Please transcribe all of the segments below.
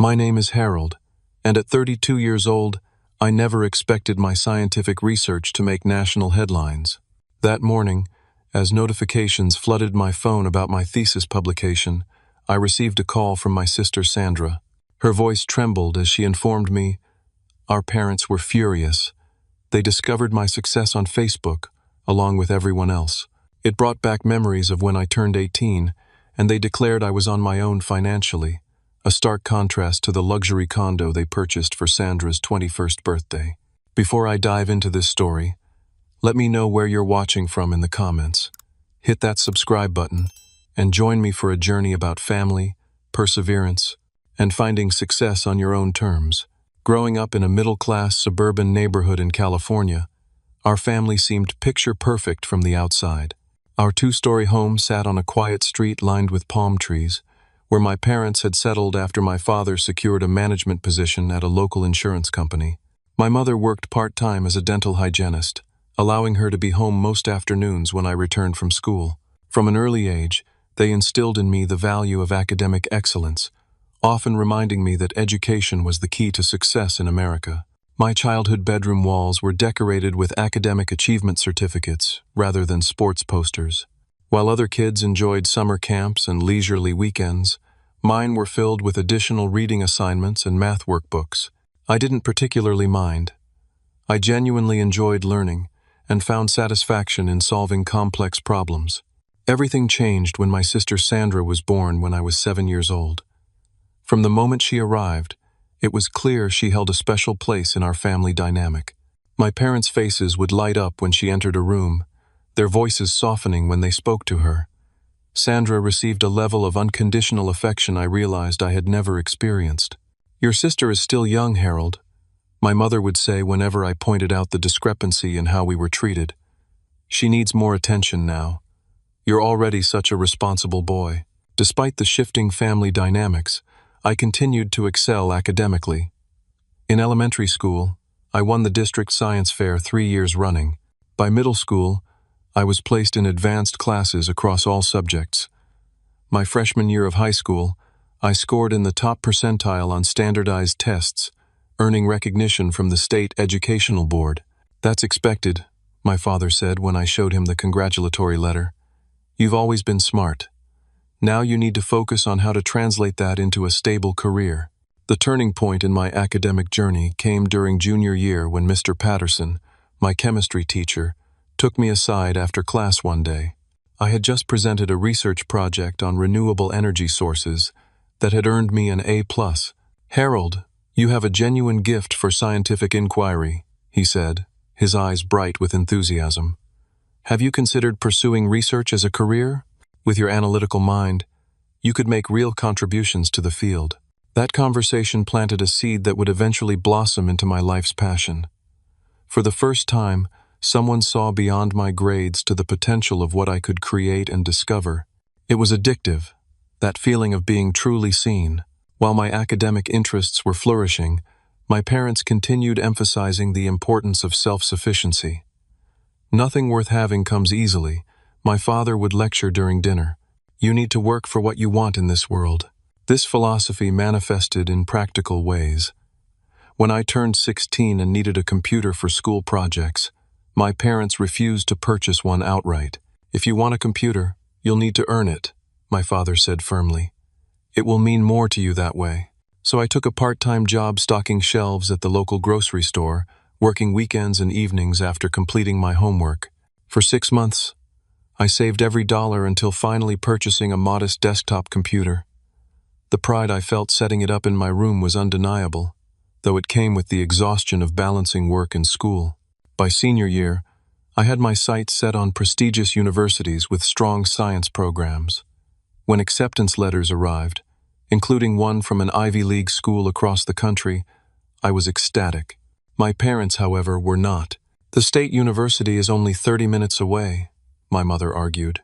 My name is Harold, and at 32 years old, I never expected my scientific research to make national headlines. That morning, as notifications flooded my phone about my thesis publication, I received a call from my sister Sandra. Her voice trembled as she informed me, "Our parents were furious. They discovered my success on Facebook, along with everyone else. It brought back memories of when I turned 18, and they declared I was on my own financially, a stark contrast to the luxury condo they purchased for Sandra's 21st birthday." Before I dive into this story, let me know where you're watching from in the comments. Hit that subscribe button and join me for a journey about family, perseverance, and finding success on your own terms. Growing up in a middle-class suburban neighborhood in California, our family seemed picture-perfect from the outside. Our two-story home sat on a quiet street lined with palm trees, where my parents had settled after my father secured a management position at a local insurance company. My mother worked part-time as a dental hygienist, allowing her to be home most afternoons when I returned from school. From an early age, they instilled in me the value of academic excellence, often reminding me that education was the key to success in America. My childhood bedroom walls were decorated with academic achievement certificates rather than sports posters. While other kids enjoyed summer camps and leisurely weekends, mine were filled with additional reading assignments and math workbooks. I didn't particularly mind. I genuinely enjoyed learning and found satisfaction in solving complex problems. Everything changed when my sister Sandra was born when I was 7 years old. From the moment she arrived, it was clear she held a special place in our family dynamic. My parents' faces would light up when she entered a room, their voices softening when they spoke to her. Sandra received a level of unconditional affection I realized I had never experienced. "Your sister is still young, Harold," my mother would say whenever I pointed out the discrepancy in how we were treated. "She needs more attention now. You're already such a responsible boy." Despite the shifting family dynamics, I continued to excel academically. In elementary school, I won the district science fair 3 years running. By middle school, I was placed in advanced classes across all subjects. My freshman year of high school, I scored in the top percentile on standardized tests, earning recognition from the state educational board. "That's expected," my father said when I showed him the congratulatory letter. "You've always been smart. Now you need to focus on how to translate that into a stable career." The turning point in my academic journey came during junior year when Mr. Patterson, my chemistry teacher, took me aside after class one day. I had just presented a research project on renewable energy sources that had earned me an A+. "Harold, you have a genuine gift for scientific inquiry," he said, his eyes bright with enthusiasm. "Have you considered pursuing research as a career? With your analytical mind, you could make real contributions to the field." That conversation planted a seed that would eventually blossom into my life's passion. For the first time, someone saw beyond my grades to the potential of what I could create and discover. It was addictive, that feeling of being truly seen. While my academic interests were flourishing, my parents continued emphasizing the importance of self-sufficiency. "Nothing worth having comes easily," my father would lecture during dinner. "You need to work for what you want in this world." This philosophy manifested in practical ways. When I turned 16 and needed a computer for school projects, my parents refused to purchase one outright. "If you want a computer, you'll need to earn it," my father said firmly. "It will mean more to you that way." So I took a part-time job stocking shelves at the local grocery store, working weekends and evenings after completing my homework. For 6 months, I saved every dollar until finally purchasing a modest desktop computer. The pride I felt setting it up in my room was undeniable, though it came with the exhaustion of balancing work and school. By senior year, I had my sights set on prestigious universities with strong science programs. When acceptance letters arrived, including one from an Ivy League school across the country, I was ecstatic. My parents, however, were not. "The state university is only 30 minutes away," my mother argued.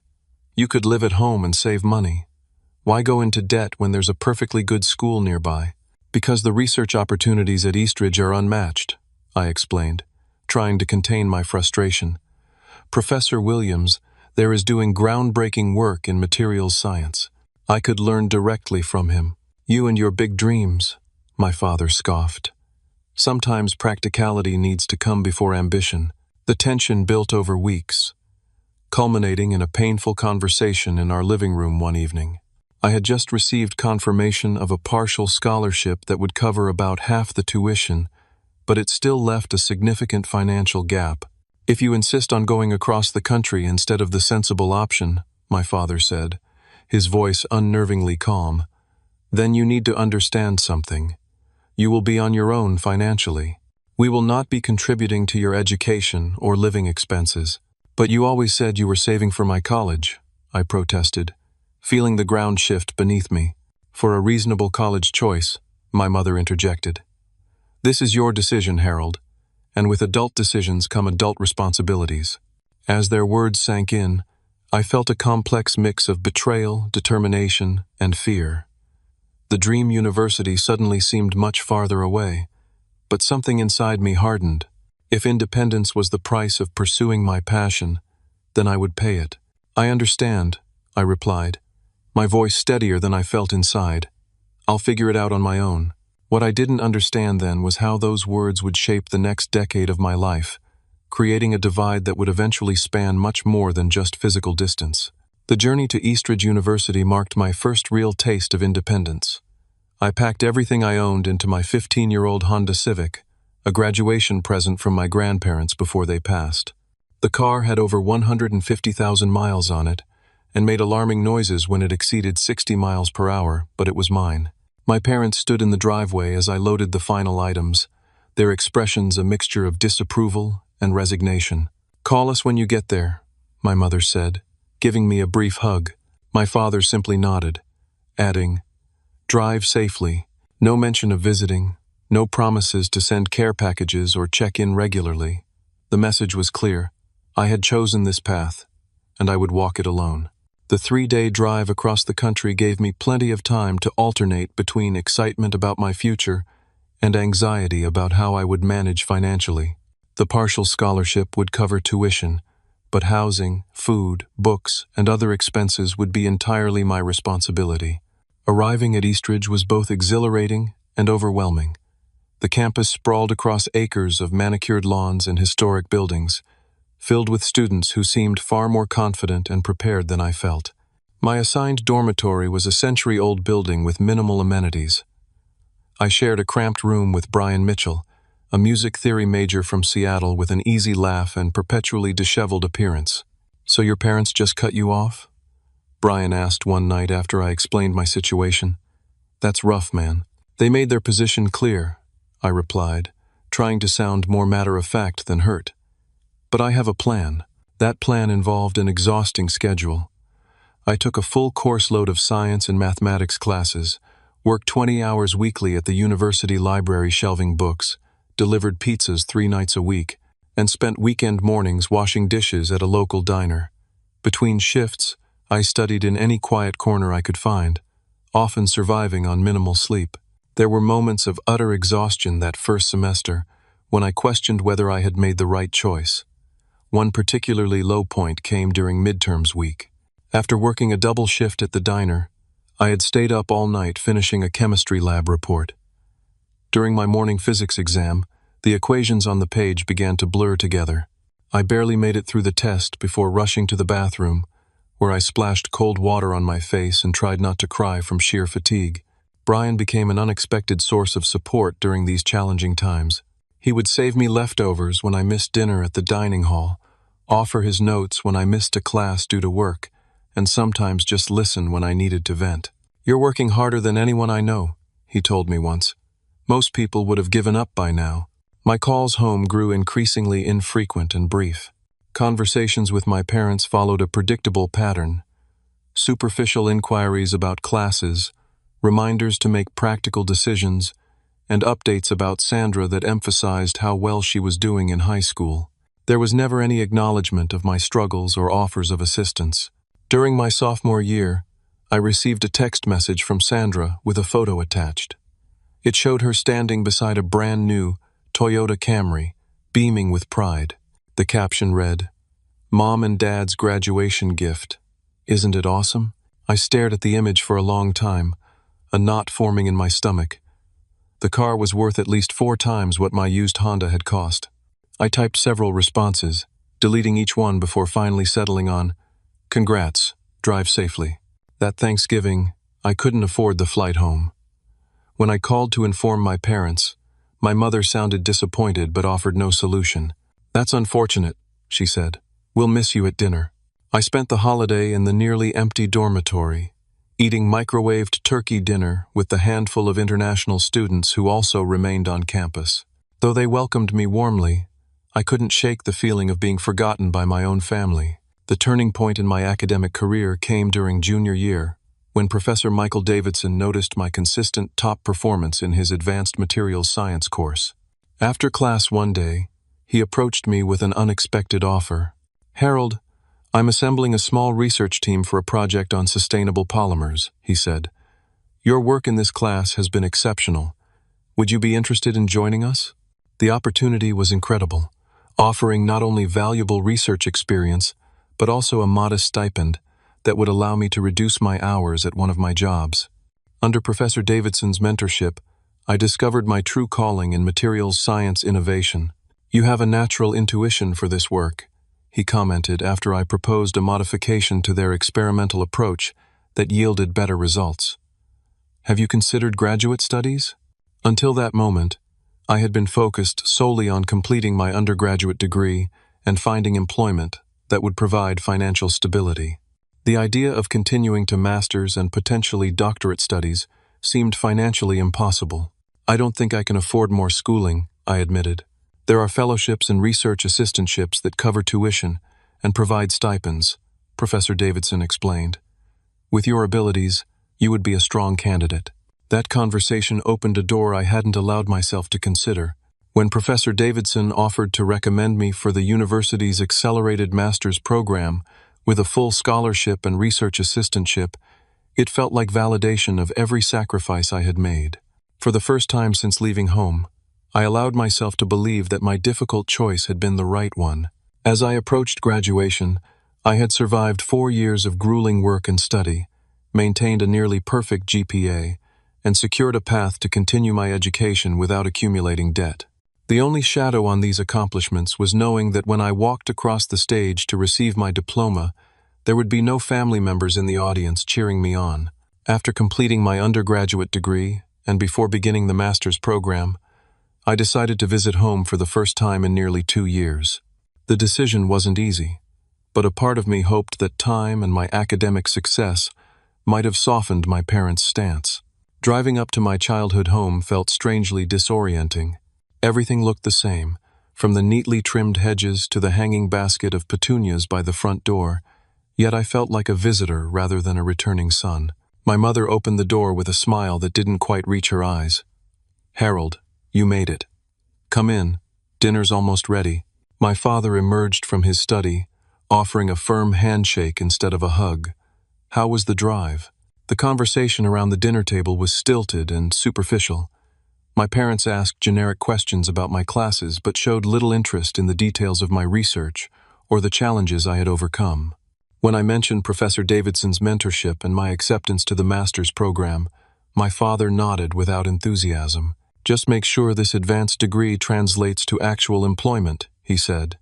"You could live at home and save money. Why go into debt when there's a perfectly good school nearby?" "Because the research opportunities at Eastridge are unmatched," I explained, trying to contain my frustration. "Professor Williams there is doing groundbreaking work in materials science. I could learn directly from him. You and your big dreams," my father scoffed. Sometimes practicality needs to come before ambition. The tension built over weeks, culminating in a painful conversation in our living room one evening. I had just received confirmation of a partial scholarship that would cover about half the tuition, but it still left a significant financial gap. "If you insist on going across the country instead of the sensible option," my father said, his voice unnervingly calm, "then you need to understand something. You will be on your own financially. We will not be contributing to your education or living expenses." "But you always said you were saving for my college," I protested, feeling the ground shift beneath me. "For a reasonable college choice," my mother interjected. "This is your decision, Harold, and with adult decisions come adult responsibilities." As their words sank in, I felt a complex mix of betrayal, determination, and fear. The dream university suddenly seemed much farther away, but something inside me hardened. If independence was the price of pursuing my passion, then I would pay it. "I understand," I replied, my voice steadier than I felt inside. "I'll figure it out on my own." What I didn't understand then was how those words would shape the next decade of my life, creating a divide that would eventually span much more than just physical distance. The journey to Eastridge University marked my first real taste of independence. I packed everything I owned into my 15-year-old Honda Civic, a graduation present from my grandparents before they passed. The car had over 150,000 miles on it and made alarming noises when it exceeded 60 miles per hour, but it was mine. My parents stood in the driveway as I loaded the final items, their expressions a mixture of disapproval and resignation. "Call us when you get there," my mother said, giving me a brief hug. My father simply nodded, adding, "Drive safely." No mention of visiting, no promises to send care packages or check in regularly. The message was clear. I had chosen this path, and I would walk it alone. The 3-day drive across the country gave me plenty of time to alternate between excitement about my future and anxiety about how I would manage financially. The partial scholarship would cover tuition, but housing, food, books, and other expenses would be entirely my responsibility. Arriving at Eastridge was both exhilarating and overwhelming. The campus sprawled across acres of manicured lawns and historic buildings, filled with students who seemed far more confident and prepared than I felt. My assigned dormitory was a century-old building with minimal amenities. I shared a cramped room with Brian Mitchell, a music theory major from Seattle with an easy laugh and perpetually disheveled appearance. "So your parents just cut you off?" Brian asked one night after I explained my situation. "That's rough, man." "They made their position clear," I replied, trying to sound more matter-of-fact than hurt. "But I have a plan." That plan involved an exhausting schedule. I took a full course load of science and mathematics classes, worked 20 hours weekly at the university library shelving books, delivered pizzas 3 nights a week, and spent weekend mornings washing dishes at a local diner. Between shifts, I studied in any quiet corner I could find, often surviving on minimal sleep. There were moments of utter exhaustion that first semester, when I questioned whether I had made the right choice. One particularly low point came during midterms week. After working a double shift at the diner, I had stayed up all night finishing a chemistry lab report. During my morning physics exam, the equations on the page began to blur together. I barely made it through the test before rushing to the bathroom, where I splashed cold water on my face and tried not to cry from sheer fatigue. Brian became an unexpected source of support during these challenging times. He would save me leftovers when I missed dinner at the dining hall, offer his notes when I missed a class due to work, and sometimes just listen when I needed to vent. "You're working harder than anyone I know," he told me once. "Most people would have given up by now." My calls home grew increasingly infrequent and brief. Conversations with my parents followed a predictable pattern. Superficial inquiries about classes, reminders to make practical decisions, and updates about Sandra that emphasized how well she was doing in high school. There was never any acknowledgement of my struggles or offers of assistance. During my sophomore year, I received a text message from Sandra with a photo attached. It showed her standing beside a brand-new Toyota Camry, beaming with pride. The caption read, "Mom and Dad's graduation gift. Isn't it awesome?" I stared at the image for a long time, a knot forming in my stomach. The car was worth at least 4 times what my used Honda had cost. I typed several responses, deleting each one before finally settling on, "Congrats, drive safely." That Thanksgiving, I couldn't afford the flight home. When I called to inform my parents, my mother sounded disappointed but offered no solution. "That's unfortunate," she said. "We'll miss you at dinner." I spent the holiday in the nearly empty dormitory, eating microwaved turkey dinner with the handful of international students who also remained on campus. Though they welcomed me warmly, I couldn't shake the feeling of being forgotten by my own family. The turning point in my academic career came during junior year, when Professor Michael Davidson noticed my consistent top performance in his Advanced Materials Science course. After class one day, he approached me with an unexpected offer. "Harold, I'm assembling a small research team for a project on sustainable polymers," he said. "Your work in this class has been exceptional. Would you be interested in joining us?" The opportunity was incredible, offering not only valuable research experience, but also a modest stipend that would allow me to reduce my hours at one of my jobs. Under Professor Davidson's mentorship, I discovered my true calling in materials science innovation. "You have a natural intuition for this work," he commented after I proposed a modification to their experimental approach that yielded better results. "Have you considered graduate studies?" Until that moment, I had been focused solely on completing my undergraduate degree and finding employment that would provide financial stability. The idea of continuing to master's and potentially doctorate studies seemed financially impossible. "I don't think I can afford more schooling," I admitted. "There are fellowships and research assistantships that cover tuition and provide stipends," Professor Davidson explained. "With your abilities, you would be a strong candidate." That conversation opened a door I hadn't allowed myself to consider. When Professor Davidson offered to recommend me for the university's accelerated master's program with a full scholarship and research assistantship, it felt like validation of every sacrifice I had made. For the first time since leaving home, I allowed myself to believe that my difficult choice had been the right one. As I approached graduation, I had survived 4 years of grueling work and study, maintained a nearly perfect GPA, and secured a path to continue my education without accumulating debt. The only shadow on these accomplishments was knowing that when I walked across the stage to receive my diploma, there would be no family members in the audience cheering me on. After completing my undergraduate degree, and before beginning the master's program, I decided to visit home for the first time in nearly 2 years. The decision wasn't easy, but a part of me hoped that time and my academic success might have softened my parents' stance. Driving up to my childhood home felt strangely disorienting. Everything looked the same, from the neatly trimmed hedges to the hanging basket of petunias by the front door, yet I felt like a visitor rather than a returning son. My mother opened the door with a smile that didn't quite reach her eyes. "Harold, you made it. Come in, dinner's almost ready." My father emerged from his study, offering a firm handshake instead of a hug. "How was the drive?" The conversation around the dinner table was stilted and superficial. My parents asked generic questions about my classes but showed little interest in the details of my research or the challenges I had overcome. When I mentioned Professor Davidson's mentorship and my acceptance to the master's program, my father nodded without enthusiasm. "Just make sure this advanced degree translates to actual employment," he said.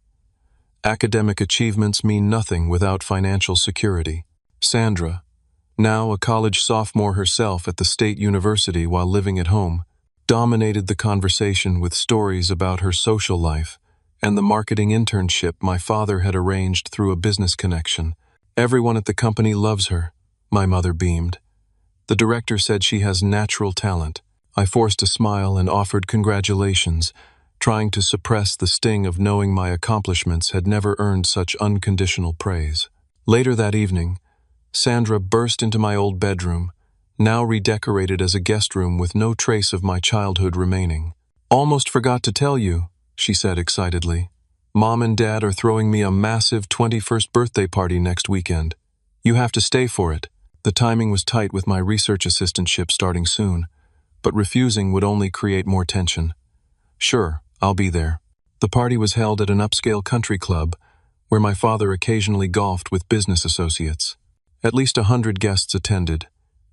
"Academic achievements mean nothing without financial security." Sandra, now a college sophomore herself at the state university while living at home, dominated the conversation with stories about her social life and the marketing internship my father had arranged through a business connection. "Everyone at the company loves her," my mother beamed. "The director said she has natural talent." I forced a smile and offered congratulations, trying to suppress the sting of knowing my accomplishments had never earned such unconditional praise. Later that evening, Sandra burst into my old bedroom, now redecorated as a guest room with no trace of my childhood remaining. "Almost forgot to tell you," she said excitedly. "Mom and Dad are throwing me a massive 21st birthday party next weekend. You have to stay for it." The timing was tight with my research assistantship starting soon, but refusing would only create more tension. "Sure, I'll be there." The party was held at an upscale country club where my father occasionally golfed with business associates. At least 100 guests attended,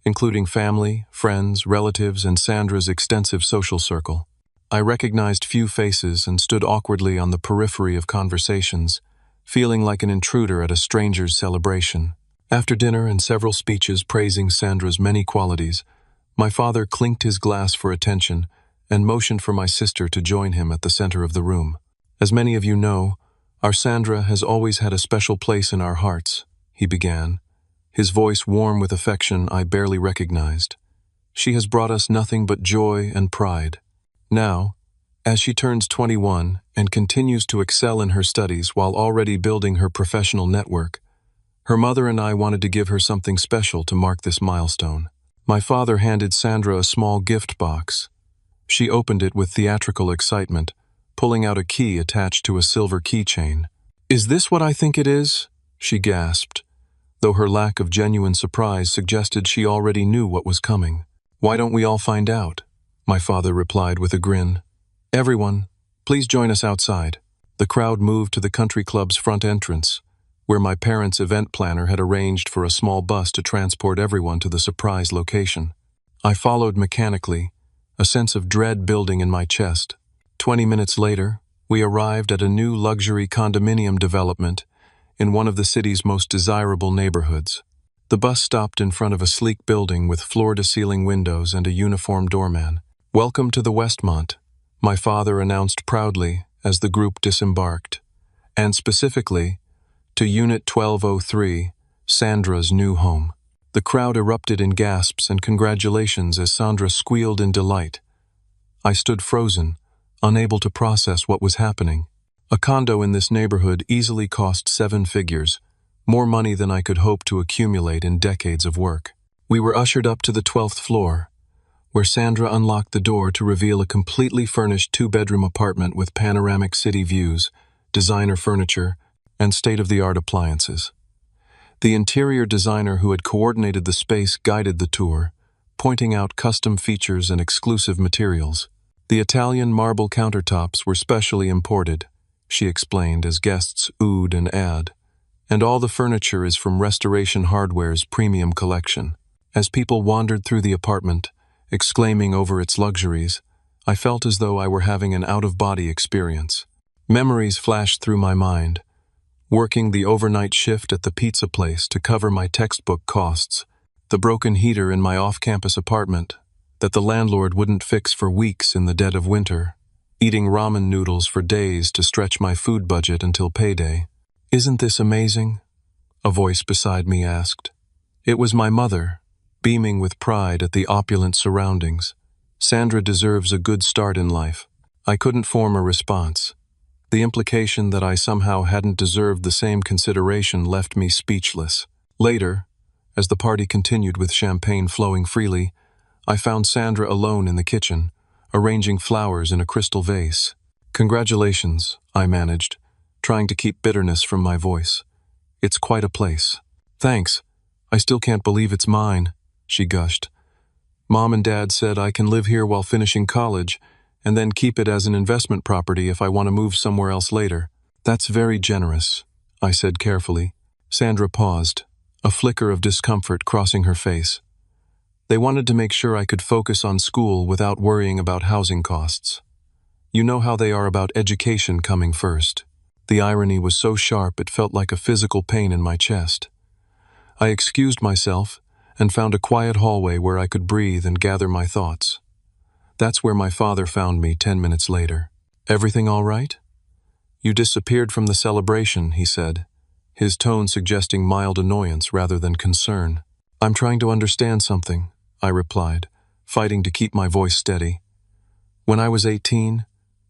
including family, friends, relatives, and Sandra's extensive social circle. I recognized few faces and stood awkwardly on the periphery of conversations, feeling like an intruder at a stranger's celebration. After dinner and several speeches praising Sandra's many qualities, my father clinked his glass for attention and motioned for my sister to join him at the center of the room. As many of you know, our Sandra has always had a special place in our hearts, he began, his voice warm with affection I barely recognized. She has brought us nothing but joy and pride. Now, as she turns 21 and continues to excel in her studies while already building her professional network, her mother and I wanted to give her something special to mark this milestone. My father handed Sandra a small gift box. She opened it with theatrical excitement, pulling out a key attached to a silver keychain. "Is this what I think it is?" she gasped, though her lack of genuine surprise suggested she already knew what was coming. "Why don't we all find out?" my father replied with a grin. "Everyone, please join us outside." The crowd moved to the country club's front entrance, where my parents' event planner had arranged for a small bus to transport everyone to the surprise location. I followed mechanically, a sense of dread building in my chest. 20 minutes later, we arrived at a new luxury condominium development in one of the city's most desirable neighborhoods. The bus stopped in front of a sleek building with floor-to-ceiling windows and a uniformed doorman. "Welcome to the Westmont," my father announced proudly as the group disembarked, and specifically, to Unit 1203, Sandra's new home. The crowd erupted in gasps and congratulations as Sandra squealed in delight. I stood frozen, unable to process what was happening. A condo in this neighborhood easily cost 7 figures, more money than I could hope to accumulate in decades of work. We were ushered up to the 12th floor, where Sandra unlocked the door to reveal a completely furnished 2-bedroom apartment with panoramic city views, designer furniture, and state-of-the-art appliances. The interior designer who had coordinated the space guided the tour, pointing out custom features and exclusive materials. The Italian marble countertops were specially imported, she explained as guests oohed and ahed, and all the furniture is from Restoration Hardware's premium collection. As people wandered through the apartment, exclaiming over its luxuries, I felt as though I were having an out-of-body experience. Memories flashed through my mind, working the overnight shift at the pizza place to cover my textbook costs, the broken heater in my off-campus apartment that the landlord wouldn't fix for weeks in the dead of winter, eating ramen noodles for days to stretch my food budget until payday. "Isn't this amazing?" a voice beside me asked. It was my mother, beaming with pride at the opulent surroundings. Sandra deserves a good start in life. I couldn't form a response. The implication that I somehow hadn't deserved the same consideration left me speechless. Later, as the party continued with champagne flowing freely, I found Sandra alone in the kitchen, arranging flowers in a crystal vase. "Congratulations," I managed, trying to keep bitterness from my voice. "It's quite a place." "Thanks. I still can't believe it's mine," she gushed. "Mom and Dad said I can live here while finishing college, and then keep it as an investment property if I want to move somewhere else later." "That's very generous," I said carefully. Sandra paused, a flicker of discomfort crossing her face. "They wanted to make sure I could focus on school without worrying about housing costs. You know how they are about education coming first." The irony was so sharp it felt like a physical pain in my chest. I excused myself and found a quiet hallway where I could breathe and gather my thoughts. That's where my father found me 10 minutes later. "Everything all right?" "You disappeared from the celebration," he said, his tone suggesting mild annoyance rather than concern. "I'm trying to understand something," I replied, fighting to keep my voice steady. "When I was 18,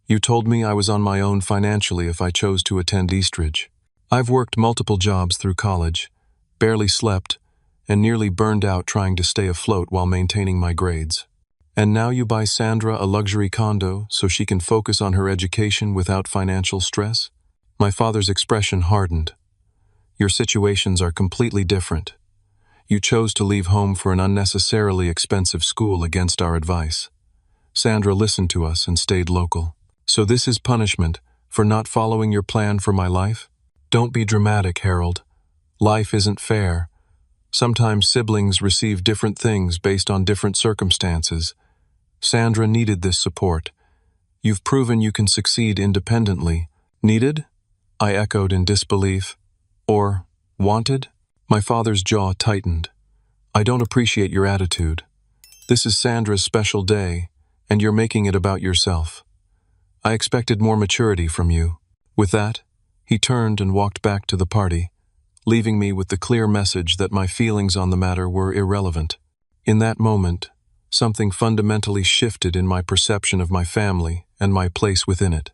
you told me I was on my own financially if I chose to attend Eastridge. I've worked multiple jobs through college, barely slept, and nearly burned out trying to stay afloat while maintaining my grades. And now you buy Sandra a luxury condo so she can focus on her education without financial stress?" My father's expression hardened. "Your situations are completely different. You chose to leave home for an unnecessarily expensive school against our advice. Sandra listened to us and stayed local. So this is punishment for not following your plan for my life? Don't be dramatic, Harold. Life isn't fair. Sometimes siblings receive different things based on different circumstances. Sandra needed this support. You've proven you can succeed independently. Needed? I echoed in disbelief. Or wanted? My father's jaw tightened. I don't appreciate your attitude. This is Sandra's special day, and you're making it about yourself. I expected more maturity from you. With that, he turned and walked back to the party, leaving me with the clear message that my feelings on the matter were irrelevant. In that moment, something fundamentally shifted in my perception of my family and my place within it.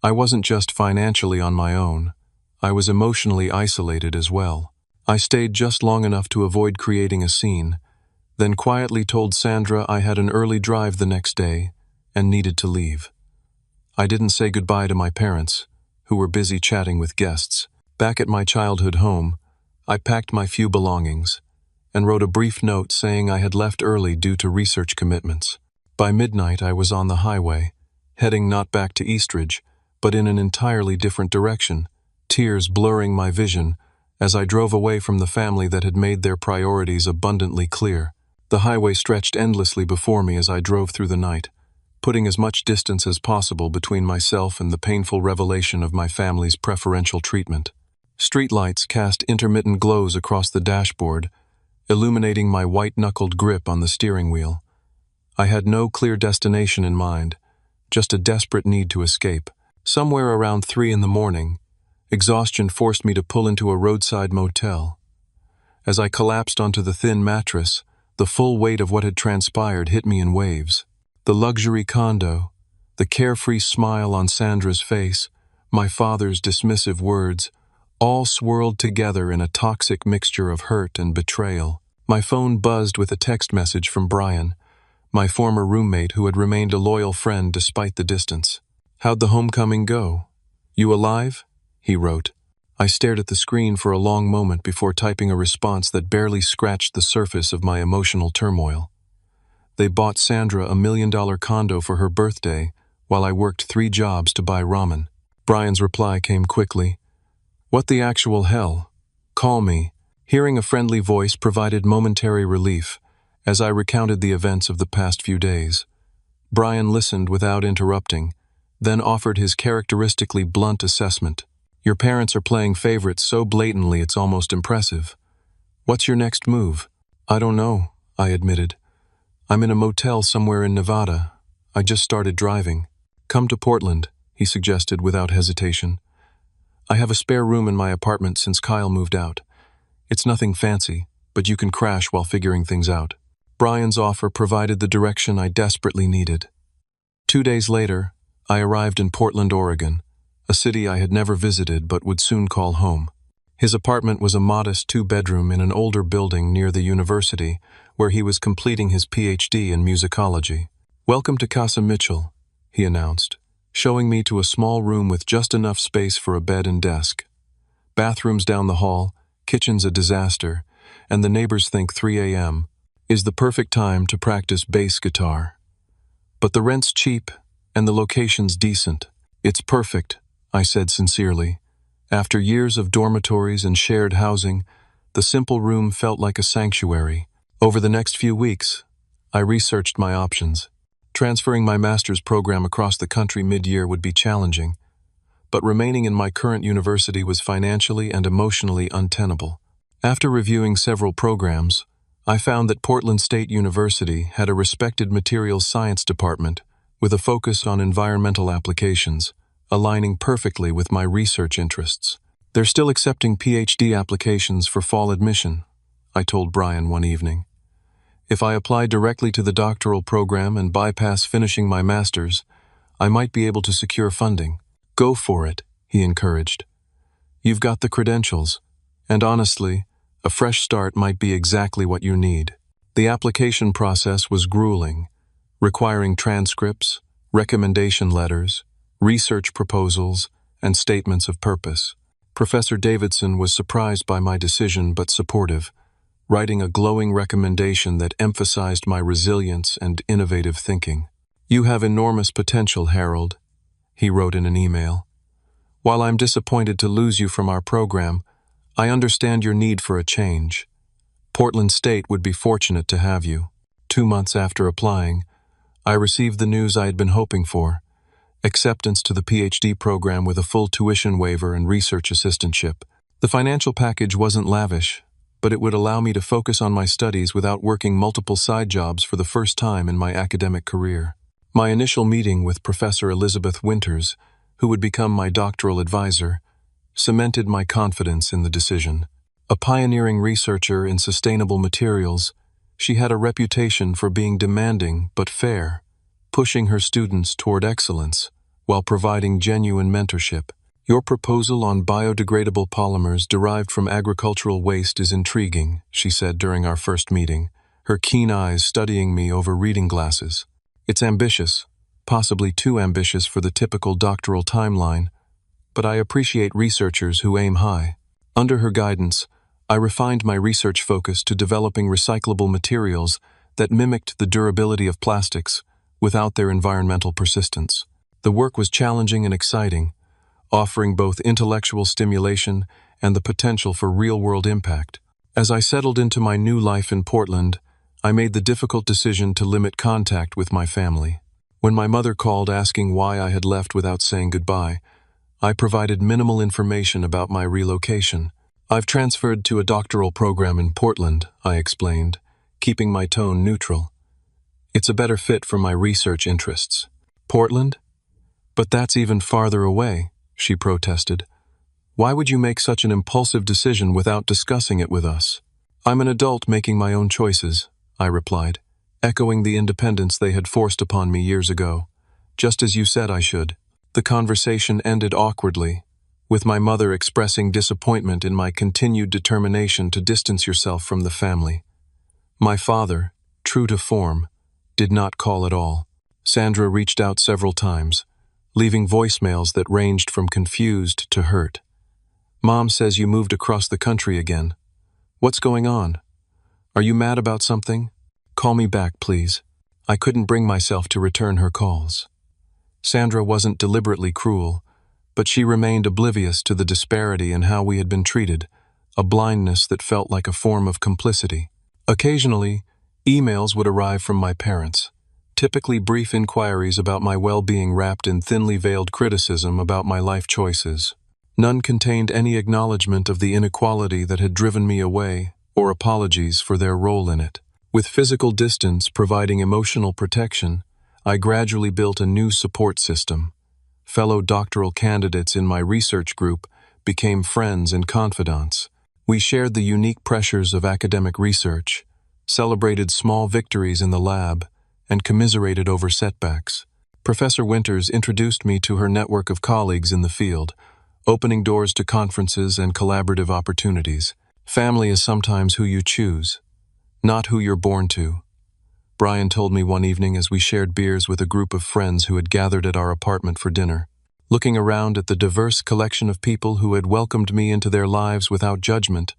I wasn't just financially on my own, I was emotionally isolated as well. I stayed just long enough to avoid creating a scene, then quietly told Sandra I had an early drive the next day and needed to leave. I didn't say goodbye to my parents, who were busy chatting with guests. Back at my childhood home, I packed my few belongings and wrote a brief note saying I had left early due to research commitments. By midnight, I was on the highway, heading not back to Eastridge, but in an entirely different direction, tears blurring my vision as I drove away from the family that had made their priorities abundantly clear. The highway stretched endlessly before me as I drove through the night, putting as much distance as possible between myself and the painful revelation of my family's preferential treatment. Streetlights cast intermittent glows across the dashboard, illuminating my white-knuckled grip on the steering wheel. I had no clear destination in mind, just a desperate need to escape. Somewhere around 3 a.m, exhaustion forced me to pull into a roadside motel. As I collapsed onto the thin mattress, the full weight of what had transpired hit me in waves. The luxury condo, the carefree smile on Sandra's face, my father's dismissive words, all swirled together in a toxic mixture of hurt and betrayal. My phone buzzed with a text message from Brian, my former roommate who had remained a loyal friend despite the distance. "How'd the homecoming go? You alive?" he wrote. I stared at the screen for a long moment before typing a response that barely scratched the surface of my emotional turmoil. They bought Sandra a $1 million condo for her birthday while I worked 3 jobs to buy ramen. Brian's reply came quickly. "What the actual hell? Call me." Hearing a friendly voice provided momentary relief as I recounted the events of the past few days. Brian listened without interrupting, then offered his characteristically blunt assessment. "Your parents are playing favorites so blatantly it's almost impressive. What's your next move?" "I don't know," I admitted. "I'm in a motel somewhere in Nevada. I just started driving." "Come to Portland," he suggested without hesitation. "I have a spare room in my apartment since Kyle moved out. It's nothing fancy, but you can crash while figuring things out." Brian's offer provided the direction I desperately needed. 2 days later, I arrived in Portland, Oregon, a city I had never visited but would soon call home. His apartment was a modest 2-bedroom in an older building near the university, where he was completing his PhD in musicology. "Welcome to Casa Mitchell," he announced, showing me to a small room with just enough space for a bed and desk. Bathrooms down the hall, kitchen's a disaster, and the neighbors think 3 a.m. is the perfect time to practice bass guitar. But the rent's cheap, and the location's decent. "It's perfect," I said sincerely. After years of dormitories and shared housing, the simple room felt like a sanctuary. Over the next few weeks, I researched my options. Transferring my master's program across the country mid-year would be challenging, but remaining in my current university was financially and emotionally untenable. After reviewing several programs, I found that Portland State University had a respected materials science department with a focus on environmental applications, aligning perfectly with my research interests. "They're still accepting PhD applications for fall admission," I told Brian one evening. "If I apply directly to the doctoral program and bypass finishing my master's, I might be able to secure funding." "Go for it," he encouraged. "You've got the credentials, and honestly, a fresh start might be exactly what you need." The application process was grueling, requiring transcripts, recommendation letters, research proposals, and statements of purpose. Professor Davidson was surprised by my decision but supportive, writing a glowing recommendation that emphasized my resilience and innovative thinking. "You have enormous potential, Harold," he wrote in an email. "While I'm disappointed to lose you from our program, I understand your need for a change. Portland State would be fortunate to have you. 2 months after applying, I received the news I had been hoping for: acceptance to the PhD program with a full tuition waiver and research assistantship. The financial package wasn't lavish, but it would allow me to focus on my studies without working multiple side jobs for the first time in my academic career. My initial meeting with Professor Elizabeth Winters, who would become my doctoral advisor, cemented my confidence in the decision. A pioneering researcher in sustainable materials, she had a reputation for being demanding but fair, pushing her students toward excellence while providing genuine mentorship. Your proposal on biodegradable polymers derived from agricultural waste is intriguing, she said during our first meeting, her keen eyes studying me over reading glasses. It's ambitious, possibly too ambitious for the typical doctoral timeline, but I appreciate researchers who aim high. Under her guidance, I refined my research focus to developing recyclable materials that mimicked the durability of plastics without their environmental persistence. The work was challenging and exciting, offering both intellectual stimulation and the potential for real-world impact. As I settled into my new life in Portland, I made the difficult decision to limit contact with my family. When my mother called asking why I had left without saying goodbye, I provided minimal information about my relocation. I've transferred to a doctoral program in Portland, I explained, keeping my tone neutral. It's a better fit for my research interests. Portland? But that's even farther away, she protested. Why would you make such an impulsive decision without discussing it with us? I'm an adult making my own choices, I replied, echoing the independence they had forced upon me years ago. Just as you said I should. The conversation ended awkwardly, with my mother expressing disappointment in my continued determination to distance yourself from the family. My father, true to form, did not call at all. Sandra reached out several times, leaving voicemails that ranged from confused to hurt. Mom says you moved across the country again. What's going on? Are you mad about something? Call me back, please. I couldn't bring myself to return her calls. Sandra wasn't deliberately cruel, but she remained oblivious to the disparity in how we had been treated, a blindness that felt like a form of complicity. Occasionally, emails would arrive from my parents, typically brief inquiries about my well-being wrapped in thinly veiled criticism about my life choices. None contained any acknowledgement of the inequality that had driven me away or apologies for their role in it. With physical distance providing emotional protection, I gradually built a new support system. Fellow doctoral candidates in my research group became friends and confidants. We shared the unique pressures of academic research, celebrated small victories in the lab, and commiserated over setbacks. Professor Winters introduced me to her network of colleagues in the field, opening doors to conferences and collaborative opportunities. Family is sometimes who you choose, not who you're born to. Brian told me one evening as we shared beers with a group of friends who had gathered at our apartment for dinner. Looking around at the diverse collection of people who had welcomed me into their lives without judgment,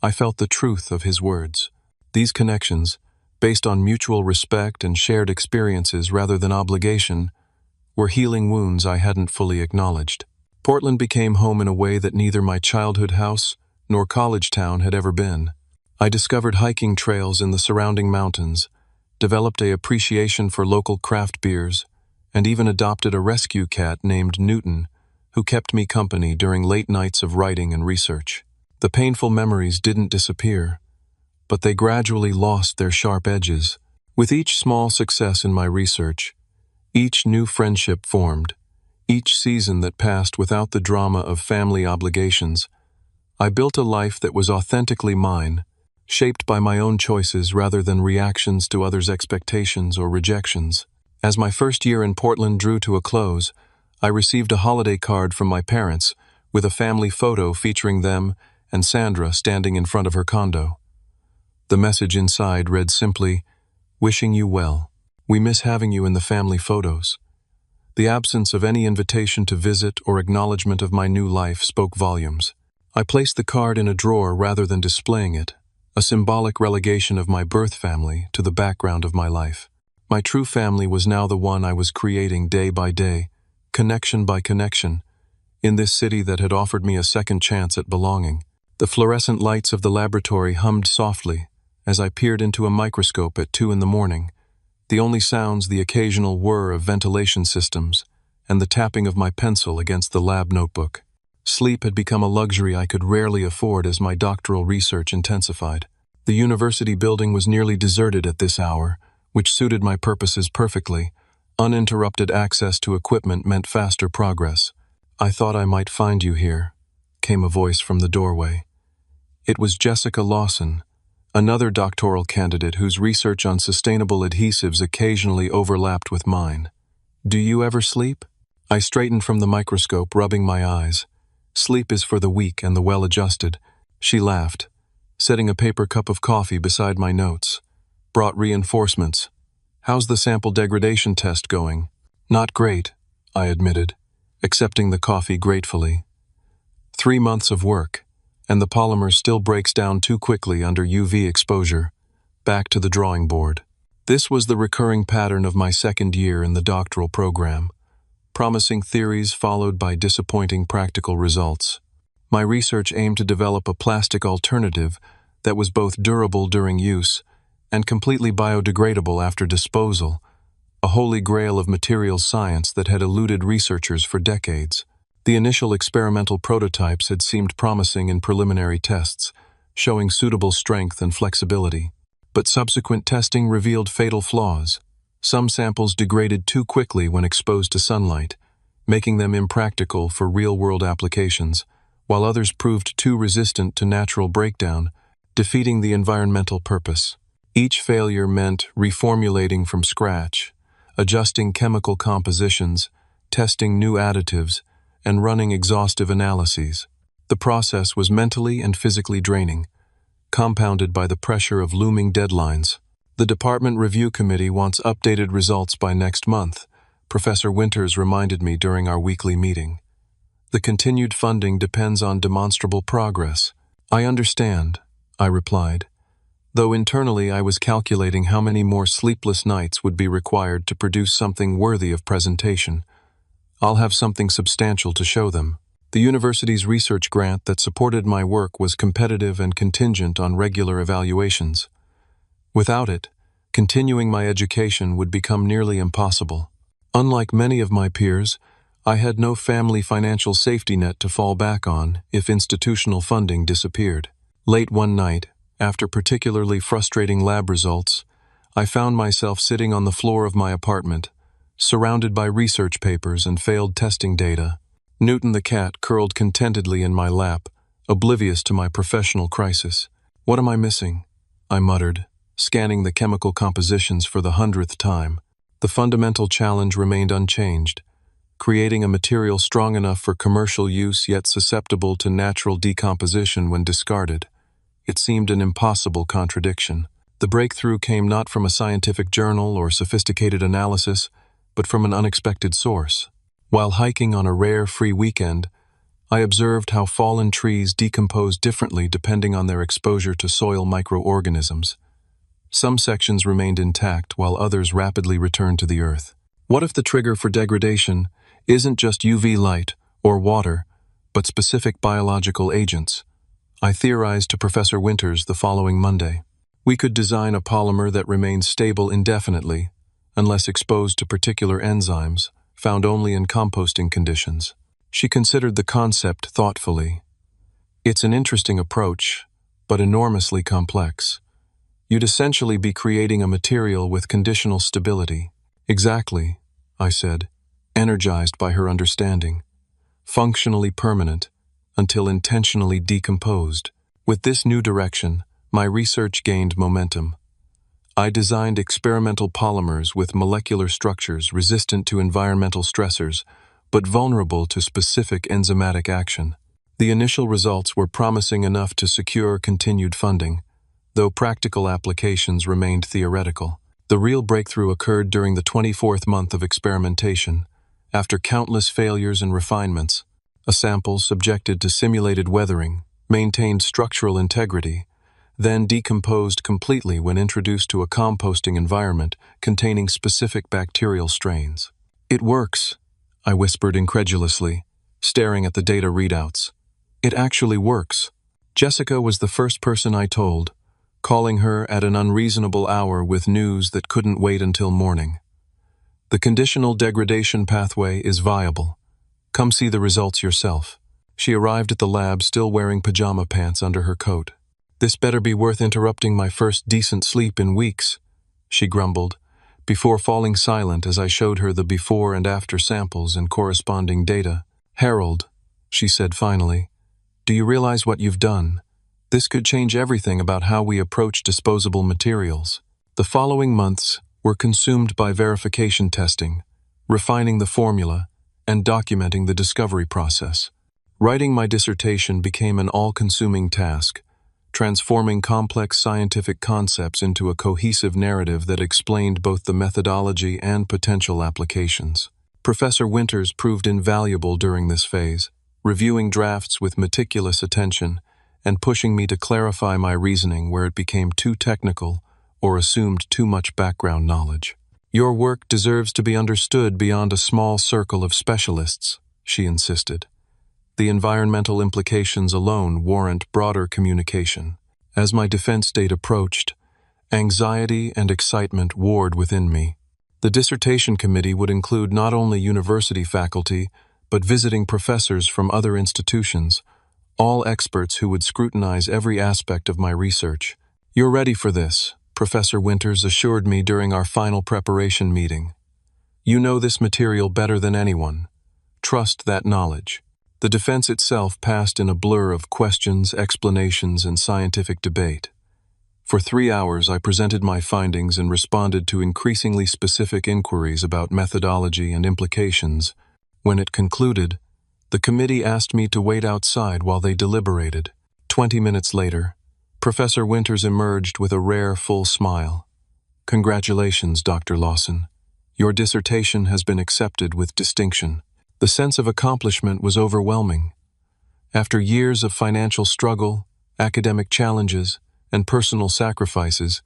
I felt the truth of his words. These connections, based on mutual respect and shared experiences rather than obligation, were healing wounds I hadn't fully acknowledged. Portland became home in a way that neither my childhood house nor college town had ever been. I discovered hiking trails in the surrounding mountains, developed an appreciation for local craft beers, and even adopted a rescue cat named Newton, who kept me company during late nights of writing and research. The painful memories didn't disappear, but they gradually lost their sharp edges. With each small success in my research, each new friendship formed, each season that passed without the drama of family obligations, I built a life that was authentically mine, shaped by my own choices rather than reactions to others' expectations or rejections. As my first year in Portland drew to a close, I received a holiday card from my parents with a family photo featuring them and Sandra standing in front of her condo. The message inside read simply, "Wishing you well. We miss having you in the family photos." The absence of any invitation to visit or acknowledgement of my new life spoke volumes. I placed the card in a drawer rather than displaying it, a symbolic relegation of my birth family to the background of my life. My true family was now the one I was creating day by day, connection by connection, in this city that had offered me a second chance at belonging. The fluorescent lights of the laboratory hummed softly, as I peered into a microscope at 2 in the morning, the only sounds the occasional whir of ventilation systems and the tapping of my pencil against the lab notebook. Sleep had become a luxury I could rarely afford as my doctoral research intensified. The university building was nearly deserted at this hour, which suited my purposes perfectly. Uninterrupted access to equipment meant faster progress. "I thought I might find you here," came a voice from the doorway. It was Jessica Lawson, another doctoral candidate whose research on sustainable adhesives occasionally overlapped with mine. "Do you ever sleep?" I straightened from the microscope, rubbing my eyes. "Sleep is for the weak and the well-adjusted." She laughed, setting a paper cup of coffee beside my notes. "Brought reinforcements. How's the sample degradation test going?" "Not great," I admitted, accepting the coffee gratefully. 3 months of work, and the polymer still breaks down too quickly under UV exposure. Back to the drawing board. This was the recurring pattern of my second year in the doctoral program. Promising theories followed by disappointing practical results. My research aimed to develop a plastic alternative that was both durable during use and completely biodegradable after disposal, a holy grail of materials science that had eluded researchers for decades. The initial experimental prototypes had seemed promising in preliminary tests, showing suitable strength and flexibility. But subsequent testing revealed fatal flaws. Some samples degraded too quickly when exposed to sunlight, making them impractical for real-world applications, while others proved too resistant to natural breakdown, defeating the environmental purpose. Each failure meant reformulating from scratch, adjusting chemical compositions, testing new additives, and running exhaustive analyses. The process was mentally and physically draining, compounded by the pressure of looming deadlines. "The department review committee wants updated results by next month," Professor Winters reminded me during our weekly meeting. "The continued funding depends on demonstrable progress." "I understand," I replied, though internally I was calculating how many more sleepless nights would be required to produce something worthy of presentation. "I'll have something substantial to show them." The university's research grant that supported my work was competitive and contingent on regular evaluations. Without it, continuing my education would become nearly impossible. Unlike many of my peers, I had no family financial safety net to fall back on if institutional funding disappeared. Late one night, after particularly frustrating lab results, I found myself sitting on the floor of my apartment, surrounded by research papers and failed testing data. Newton the cat curled contentedly in my lap, oblivious to my professional crisis. "What am I missing?" I muttered, scanning the chemical compositions for the 100th time. The fundamental challenge remained unchanged, creating a material strong enough for commercial use yet susceptible to natural decomposition when discarded. It seemed an impossible contradiction. The breakthrough came not from a scientific journal or sophisticated analysis, but from an unexpected source. While hiking on a rare free weekend, I observed how fallen trees decompose differently depending on their exposure to soil microorganisms. Some sections remained intact while others rapidly returned to the earth. What if the trigger for degradation isn't just UV light or water, but specific biological agents? I theorized to Professor Winters the following Monday. We could design a polymer that remains stable indefinitely, unless exposed to particular enzymes, found only in composting conditions. She considered the concept thoughtfully. "It's an interesting approach, but enormously complex. You'd essentially be creating a material with conditional stability." "Exactly," I said, energized by her understanding. "Functionally permanent, until intentionally decomposed." With this new direction, my research gained momentum. I designed experimental polymers with molecular structures resistant to environmental stressors, but vulnerable to specific enzymatic action. The initial results were promising enough to secure continued funding, though practical applications remained theoretical. The real breakthrough occurred during the 24th month of experimentation, after countless failures and refinements. A sample subjected to simulated weathering maintained structural integrity, then decomposed completely when introduced to a composting environment containing specific bacterial strains. "It works," I whispered incredulously, staring at the data readouts. "It actually works." Jessica was the first person I told, calling her at an unreasonable hour with news that couldn't wait until morning. The conditional degradation pathway is viable. Come see the results yourself. She arrived at the lab still wearing pajama pants under her coat. This better be worth interrupting my first decent sleep in weeks, she grumbled, before falling silent as I showed her the before and after samples and corresponding data. Harold, she said finally, do you realize what you've done? This could change everything about how we approach disposable materials. The following months were consumed by verification testing, refining the formula, and documenting the discovery process. Writing my dissertation became an all-consuming task, transforming complex scientific concepts into a cohesive narrative that explained both the methodology and potential applications. Professor Winters proved invaluable during this phase, reviewing drafts with meticulous attention and pushing me to clarify my reasoning where it became too technical or assumed too much background knowledge. Your work deserves to be understood beyond a small circle of specialists, she insisted. The environmental implications alone warrant broader communication. As my defense date approached, anxiety and excitement warred within me. The dissertation committee would include not only university faculty, but visiting professors from other institutions, all experts who would scrutinize every aspect of my research. You're ready for this, Professor Winters assured me during our final preparation meeting. You know this material better than anyone. Trust that knowledge. The defense itself passed in a blur of questions, explanations, and scientific debate. For 3 hours, I presented my findings and responded to increasingly specific inquiries about methodology and implications. When it concluded, the committee asked me to wait outside while they deliberated. 20 minutes later, Professor Winters emerged with a rare, full smile. Congratulations, Dr. Lawson. Your dissertation has been accepted with distinction. The sense of accomplishment was overwhelming. After years of financial struggle, academic challenges, and personal sacrifices,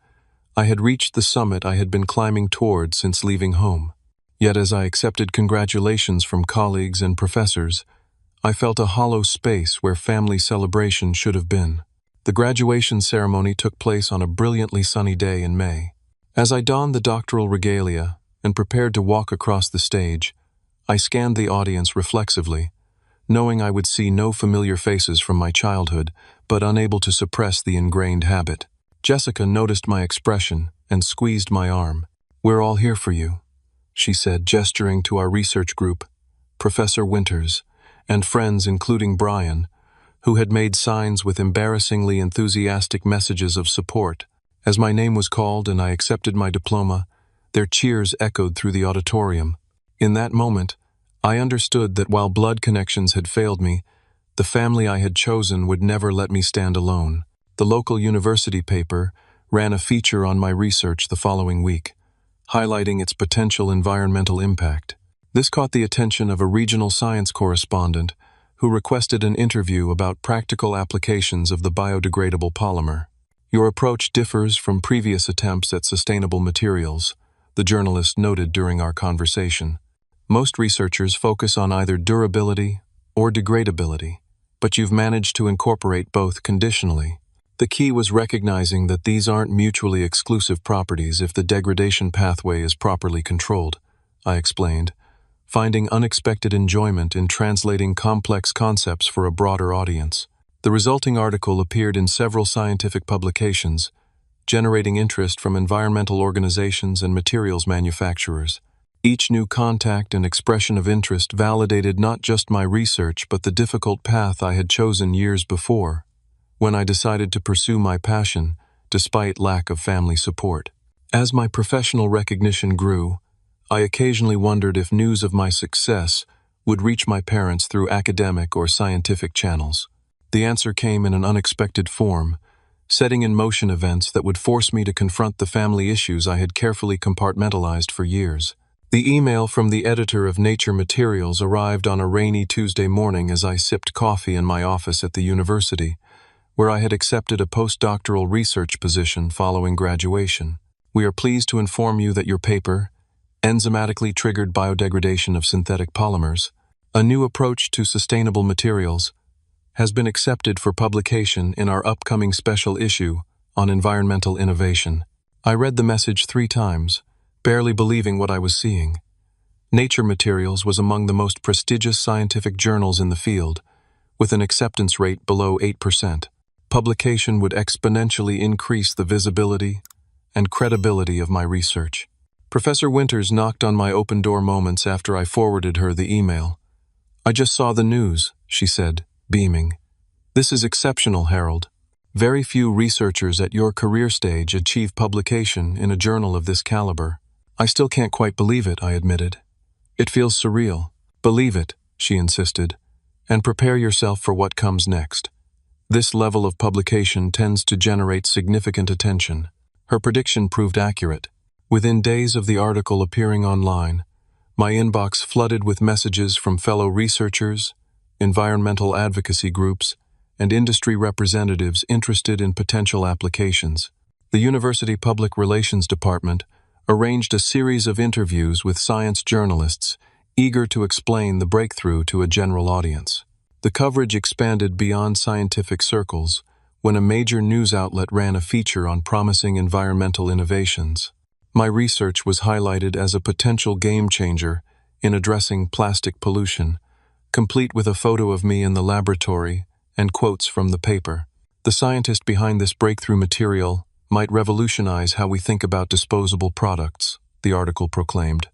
I had reached the summit I had been climbing toward since leaving home. Yet as I accepted congratulations from colleagues and professors, I felt a hollow space where family celebration should have been. The graduation ceremony took place on a brilliantly sunny day in May. As I donned the doctoral regalia and prepared to walk across the stage, I scanned the audience reflexively, knowing I would see no familiar faces from my childhood, but unable to suppress the ingrained habit. Jessica noticed my expression and squeezed my arm. We're all here for you, she said, gesturing to our research group, Professor Winters, and friends including Brian, who had made signs with embarrassingly enthusiastic messages of support. As my name was called and I accepted my diploma, their cheers echoed through the auditorium. In that moment, I understood that while blood connections had failed me, the family I had chosen would never let me stand alone. The local university paper ran a feature on my research the following week, highlighting its potential environmental impact. This caught the attention of a regional science correspondent who requested an interview about practical applications of the biodegradable polymer. Your approach differs from previous attempts at sustainable materials, the journalist noted during our conversation. Most researchers focus on either durability or degradability, but you've managed to incorporate both conditionally. The key was recognizing that these aren't mutually exclusive properties if the degradation pathway is properly controlled, I explained, finding unexpected enjoyment in translating complex concepts for a broader audience. The resulting article appeared in several scientific publications, generating interest from environmental organizations and materials manufacturers. Each new contact and expression of interest validated not just my research but the difficult path I had chosen years before, when I decided to pursue my passion despite lack of family support. As my professional recognition grew, I occasionally wondered if news of my success would reach my parents through academic or scientific channels. The answer came in an unexpected form, setting in motion events that would force me to confront the family issues I had carefully compartmentalized for years. The email from the editor of Nature Materials arrived on a rainy Tuesday morning as I sipped coffee in my office at the university, where I had accepted a postdoctoral research position following graduation. We are pleased to inform you that your paper, Enzymatically Triggered Biodegradation of Synthetic Polymers, a New Approach to Sustainable Materials, has been accepted for publication in our upcoming special issue on environmental innovation. I read the message 3 times, barely believing what I was seeing. Nature Materials was among the most prestigious scientific journals in the field, with an acceptance rate below 8%. Publication would exponentially increase the visibility and credibility of my research. Professor Winters knocked on my open-door moments after I forwarded her the email. "I just saw the news," she said, beaming. "This is exceptional, Harold. Very few researchers at your career stage achieve publication in a journal of this caliber." "I still can't quite believe it," I admitted. "It feels surreal." "Believe it," she insisted, "and prepare yourself for what comes next. This level of publication tends to generate significant attention." Her prediction proved accurate. Within days of the article appearing online, my inbox flooded with messages from fellow researchers, environmental advocacy groups, and industry representatives interested in potential applications. The University Public Relations Department arranged a series of interviews with science journalists eager to explain the breakthrough to a general audience. The coverage expanded beyond scientific circles when a major news outlet ran a feature on promising environmental innovations. My research was highlighted as a potential game-changer in addressing plastic pollution, complete with a photo of me in the laboratory and quotes from the paper. "The scientist behind this breakthrough material might revolutionize how we think about disposable products," the article proclaimed,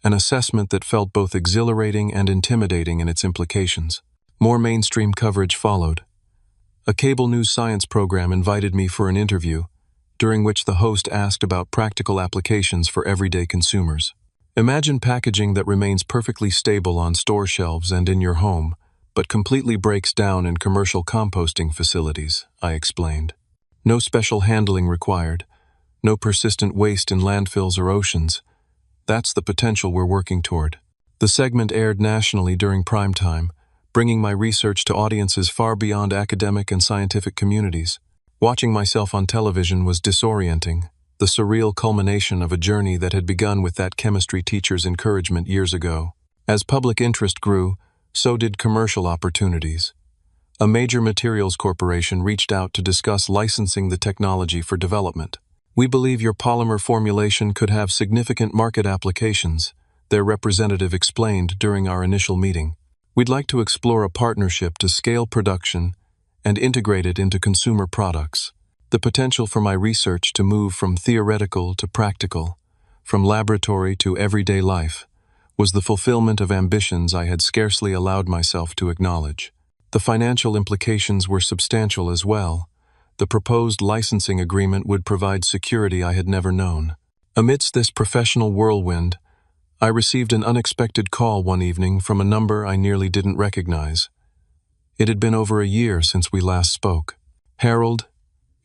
an assessment that felt both exhilarating and intimidating in its implications. More mainstream coverage followed. A cable news science program invited me for an interview, during which the host asked about practical applications for everyday consumers. "Imagine packaging that remains perfectly stable on store shelves and in your home, but completely breaks down in commercial composting facilities," I explained. "No special handling required, no persistent waste in landfills or oceans. That's the potential we're working toward." The segment aired nationally during prime time, bringing my research to audiences far beyond academic and scientific communities. Watching myself on television was disorienting, the surreal culmination of a journey that had begun with that chemistry teacher's encouragement years ago. As public interest grew, so did commercial opportunities. A major materials corporation reached out to discuss licensing the technology for development. "We believe your polymer formulation could have significant market applications," their representative explained during our initial meeting. "We'd like to explore a partnership to scale production and integrate it into consumer products." The potential for my research to move from theoretical to practical, from laboratory to everyday life, was the fulfillment of ambitions I had scarcely allowed myself to acknowledge. The financial implications were substantial as well. The proposed licensing agreement would provide security I had never known. Amidst this professional whirlwind, I received an unexpected call one evening from a number I nearly didn't recognize. It had been over a year since we last spoke. "Harold,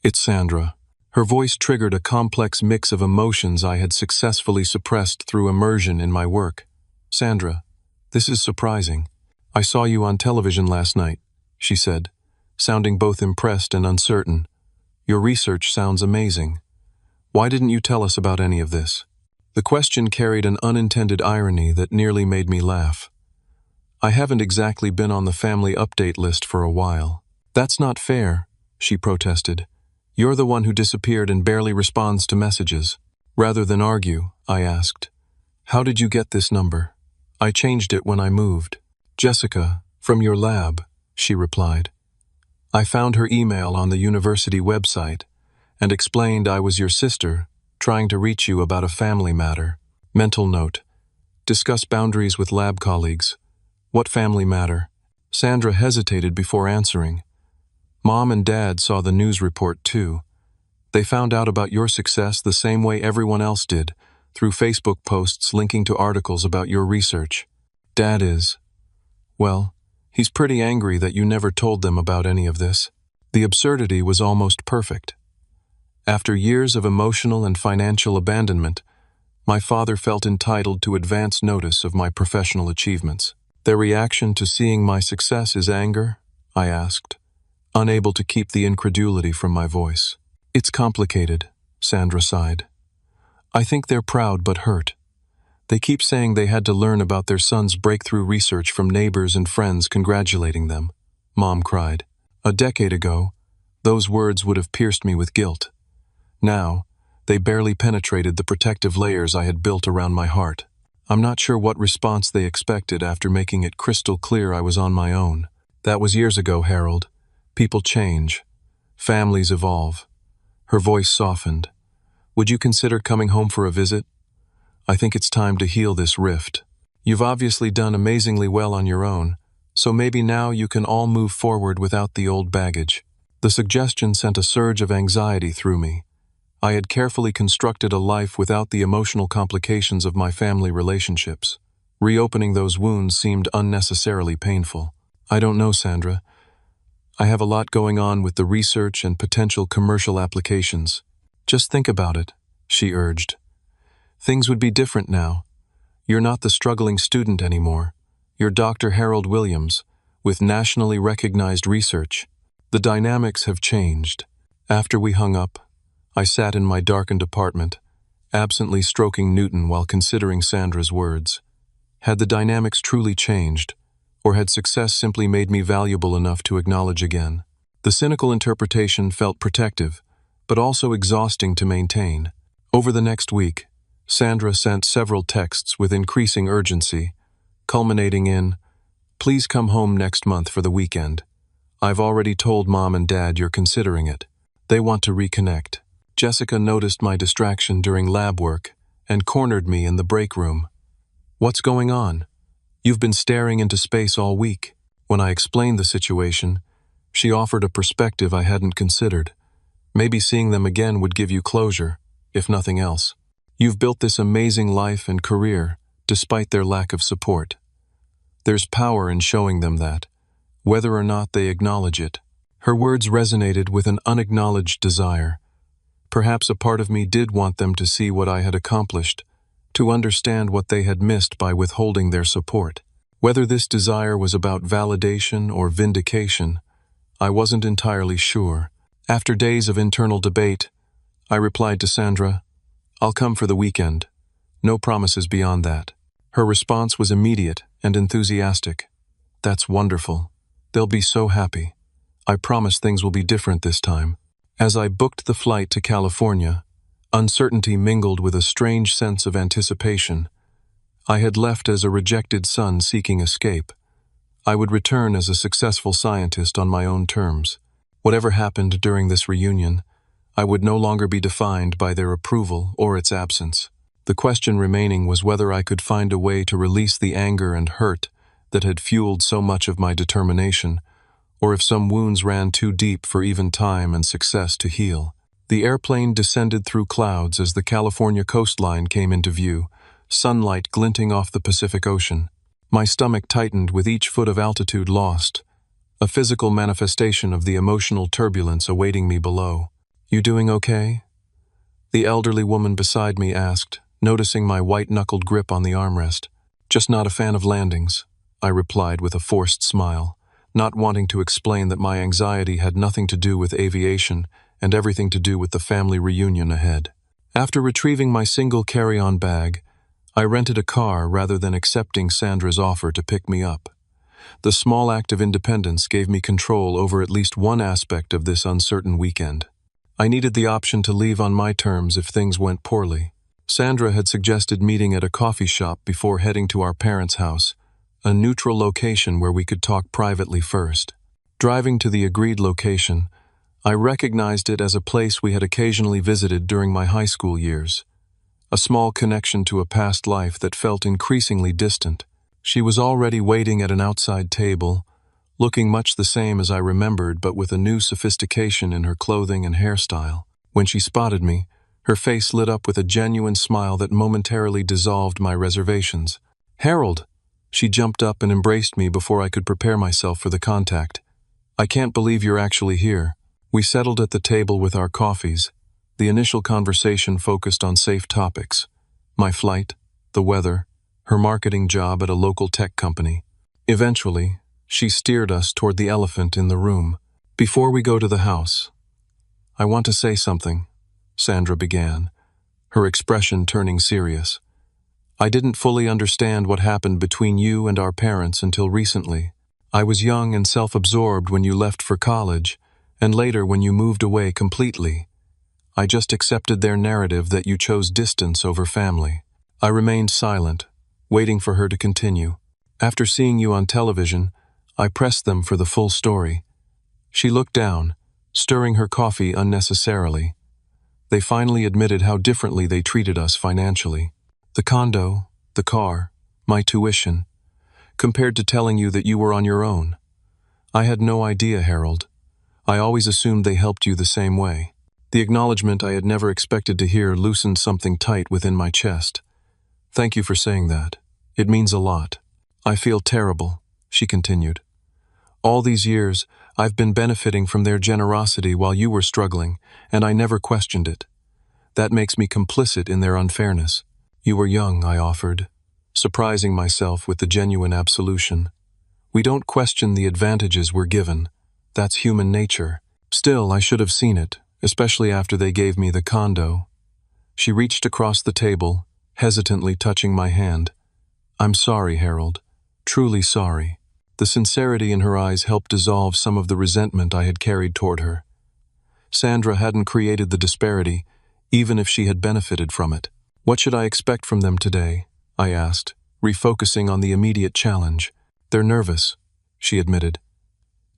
it's Sandra." Her voice triggered a complex mix of emotions I had successfully suppressed through immersion in my work. "Sandra, this is surprising. I saw you on television last night," she said, sounding both impressed and uncertain. "Your research sounds amazing. Why didn't you tell us about any of this?" The question carried an unintended irony that nearly made me laugh. "I haven't exactly been on the family update list for a while." "That's not fair," she protested. "You're the one who disappeared and barely responds to messages." Rather than argue, I asked, "How did you get this number?" "I changed it when I moved." "Jessica, from your lab," she replied. "I found her email on the university website and explained I was your sister, trying to reach you about a family matter." Mental note: discuss boundaries with lab colleagues. What family matter? Sandra hesitated before answering. "Mom and Dad saw the news report too. They found out about your success the same way everyone else did, through Facebook posts linking to articles about your research. Dad is, well, he's pretty angry that you never told them about any of this." The absurdity was almost perfect. After years of emotional and financial abandonment, my father felt entitled to advance notice of my professional achievements. "Their reaction to seeing my success is anger?" I asked, unable to keep the incredulity from my voice. "It's complicated," Sandra sighed. "I think they're proud but hurt. They keep saying they had to learn about their son's breakthrough research from neighbors and friends congratulating them," Mom cried. "A decade ago, Those words would have pierced me with guilt. Now, they barely penetrated the protective layers I had built around my heart. I'm not sure what response they expected after making it crystal clear I was on my own. That was years ago, Harold. People change. Families evolve. Her voice softened. Would you consider coming home for a visit? I think it's time to heal this rift. You've obviously done amazingly well on your own, so maybe now you can all move forward without the old baggage. The suggestion sent a surge of anxiety through me. I had carefully constructed a life without the emotional complications of my family relationships. Reopening those wounds seemed unnecessarily painful. I don't know, Sandra. I have a lot going on with the research and potential commercial applications. Just think about it, she urged. Things would be different now. You're not the struggling student anymore. You're Dr. Harold Williams, with nationally recognized research. The dynamics have changed. After we hung up, I sat in my darkened apartment, absently stroking Newton while considering Sandra's words. Had the dynamics truly changed, or had success simply made me valuable enough to acknowledge again? The cynical interpretation felt protective, but also exhausting to maintain. Over the next week, Sandra sent several texts with increasing urgency, culminating in, "Please come home next month for the weekend. I've already told Mom and Dad you're considering it. They want to reconnect." Jessica noticed my distraction during lab work and cornered me in the break room. "What's going on? You've been staring into space all week." When I explained the situation, she offered a perspective I hadn't considered. Maybe seeing them again would give you closure, if nothing else. You've built this amazing life and career, despite their lack of support. There's power in showing them that, whether or not they acknowledge it. Her words resonated with an unacknowledged desire. Perhaps a part of me did want them to see what I had accomplished, to understand what they had missed by withholding their support. Whether this desire was about validation or vindication, I wasn't entirely sure. After days of internal debate, I replied to Sandra, "I'll come for the weekend. No promises beyond that." Her response was immediate and enthusiastic. "That's wonderful. They'll be so happy. I promise things will be different this time." As I booked the flight to California, uncertainty mingled with a strange sense of anticipation. I had left as a rejected son seeking escape. I would return as a successful scientist on my own terms. Whatever happened during this reunion, I would no longer be defined by their approval or its absence. The question remaining was whether I could find a way to release the anger and hurt that had fueled so much of my determination, or if some wounds ran too deep for even time and success to heal. The airplane descended through clouds as the California coastline came into view, sunlight glinting off the Pacific Ocean. My stomach tightened with each foot of altitude lost, a physical manifestation of the emotional turbulence awaiting me below. "You doing okay?" The elderly woman beside me asked, noticing my white-knuckled grip on the armrest. "Just not a fan of landings," I replied with a forced smile, not wanting to explain that my anxiety had nothing to do with aviation and everything to do with the family reunion ahead. After retrieving my single carry-on bag, I rented a car rather than accepting Sandra's offer to pick me up. The small act of independence gave me control over at least one aspect of this uncertain weekend. I needed the option to leave on my terms if things went poorly. Sandra had suggested meeting at a coffee shop before heading to our parents' house, a neutral location where we could talk privately first. Driving to the agreed location, I recognized it as a place we had occasionally visited during my high school years, a small connection to a past life that felt increasingly distant. She was already waiting at an outside table, looking much the same as I remembered but with a new sophistication in her clothing and hairstyle. When she spotted me, her face lit up with a genuine smile that momentarily dissolved my reservations. "Harold!" She jumped up and embraced me before I could prepare myself for the contact. "I can't believe you're actually here." We settled at the table with our coffees. The initial conversation focused on safe topics: my flight, the weather, her marketing job at a local tech company. Eventually, she steered us toward the elephant in the room. "Before we go to the house, I want to say something," Sandra began, her expression turning serious. "I didn't fully understand what happened between you and our parents until recently. I was young and self-absorbed when you left for college, And later, when you moved away completely, I just accepted their narrative that you chose distance over family. I remained silent, waiting for her to continue. After seeing you on television, I pressed them for the full story. She looked down, stirring her coffee unnecessarily. They finally admitted how differently they treated us financially. The condo, the car, my tuition, compared to telling you that you were on your own. I had no idea, Harold. I always assumed they helped you the same way. The acknowledgement I had never expected to hear loosened something tight within my chest. Thank you for saying that. It means a lot. I feel terrible, she continued. All these years, I've been benefiting from their generosity while you were struggling, and I never questioned it. That makes me complicit in their unfairness. You were young, I offered, surprising myself with the genuine absolution. We don't question the advantages we're given. That's human nature. Still, I should have seen it, especially after they gave me the condo. She reached across the table, hesitantly touching my hand. I'm sorry, Harold. Truly sorry. The sincerity in her eyes helped dissolve some of the resentment I had carried toward her. Sandra hadn't created the disparity, even if she had benefited from it. What should I expect from them today? I asked, refocusing on the immediate challenge. They're nervous, she admitted.